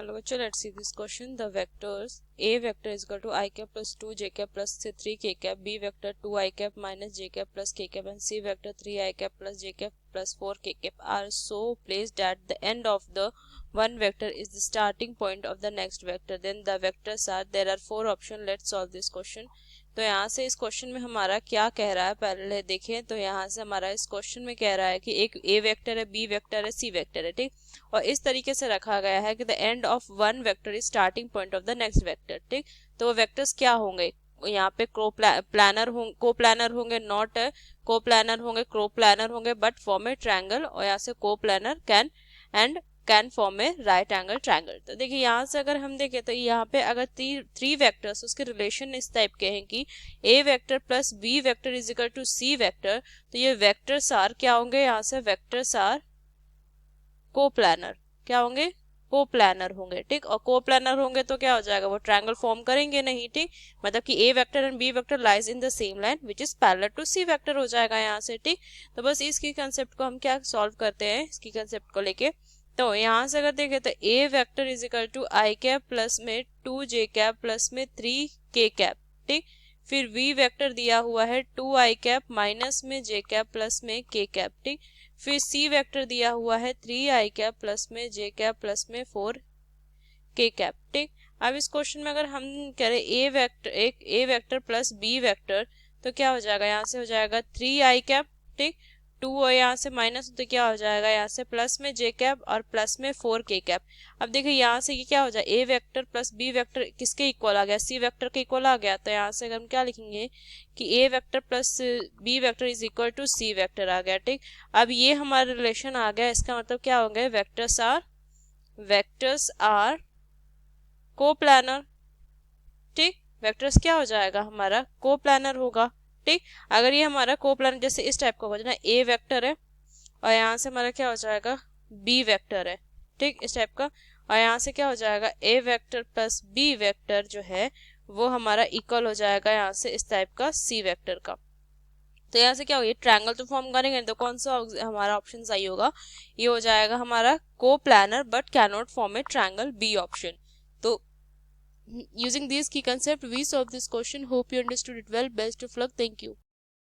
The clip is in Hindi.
Hello, let's see this question. The vectors A vector is equal to I cap plus 2 j cap plus 3 k cap, B vector 2 I cap minus j cap plus k cap, and C vector 3 I cap plus j cap plus 4 k cap are so placed that the end of the one vector is the starting point of the next vector. Then the vectors are, there are 4 options. Let's solve this question. तो यहाँ से इस क्वेश्चन में हमारा क्या कह रहा है पहले देखें. तो यहाँ से हमारा इस क्वेश्चन में कह रहा है कि एक ए वेक्टर है, बी वेक्टर है, सी वेक्टर है, ठीक. और इस तरीके से रखा गया है कि the end of one vector is starting point of the next vector, ठीक. तो वो वेक्टर्स क्या होंगे यहाँ पे? को प्लानर होंगे, नॉट को प्लानर होंगे, क्रो प्लानर होंगे, बट फॉर्म ए ट्रायंगल. और यहाँ से coplanar can form a right angle triangle. तो देखिए यहाँ से अगर हम देखें तो यहाँ पे अगर थ्री वेक्टर्स, उसके रिलेशन इस टाइप के हैं कि A vector plus B vector is equal to C vector. तो ये वेक्टर्स आर क्या होंगे? यहाँ से वेक्टर्स आर को प्लानर. क्या होंगे? को प्लानर होंगे, ठीक. और को प्लानर होंगे तो क्या हो जाएगा? वो ट्रायंगल फॉर्म करेंगे नहीं, ठीक. मतलब कि A vector and B vector lies in the same line which is parallel to C vector हो जाएगा यहाँ से, ठीक. तो बस इसकी कंसेप्ट को हम क्या सॉल्व करते हैं, इसकी कंसेप्ट को लेके. तो यहाँ से अगर देखें तो A vector is equal to I cap plus में 2 जे कैप प्लस में 3 के कैप, ठीक. फिर वी वेक्टर दिया हुआ है 2 आई कैप माइनस में जे कैप प्लस में के कैप, ठीक. फिर सी वेक्टर दिया हुआ है 3 आई कैप प्लस में जे कैप प्लस में 4 के कैप, ठीक. अब इस क्वेश्चन में अगर हम करें ए वेक्टर प्लस बी वेक्टर तो क्या हो जाएगा? यहाँ से हो जाएगा 3 आई कैप, ठीक. 2 और यहाँ से माइनस तो क्या हो जाएगा? यहाँ से प्लस में जे कैप और प्लस में 4 के कैप. अब देखिए यहाँ से ये क्या हो जाए? ए वेक्टर प्लस बी वेक्टर किसके इक्वल आ गया? सी वेक्टर के इक्वल आ गया. तो यहाँ से हम क्या लिखेंगे कि A vector plus B vector is equal to C vector आ गया, ठीक. अब ये हमारा रिलेशन आ गया. इसका मतलब क्या हो गया? वेक्टर्स आर को प्लानर, ठीक. वेक्टर्स क्या हो जाएगा? हमारा को प्लानर होगा, ठीक. अगर ये हमारा को प्लानर जैसे इस टाइप का हो जाए, ए वेक्टर है और यहाँ से हमारा क्या हो जाएगा? बी वेक्टर है, ठीक, इस टाइप का. और यहाँ से क्या हो जाएगा? ए वेक्टर प्लस बी वेक्टर जो है वो हमारा इक्वल हो जाएगा यहाँ से इस टाइप का सी वेक्टर का. तो यहाँ से क्या होगा? ट्रायंगल तो फॉर्म करेंगे तो कौन सा हमारा ऑप्शन सही होगा? ये हो जाएगा हमारा coplanar but can not form a triangle, B option. तो using these key concepts we solve this question. Hope you understood it well. Best of luck. Thank you.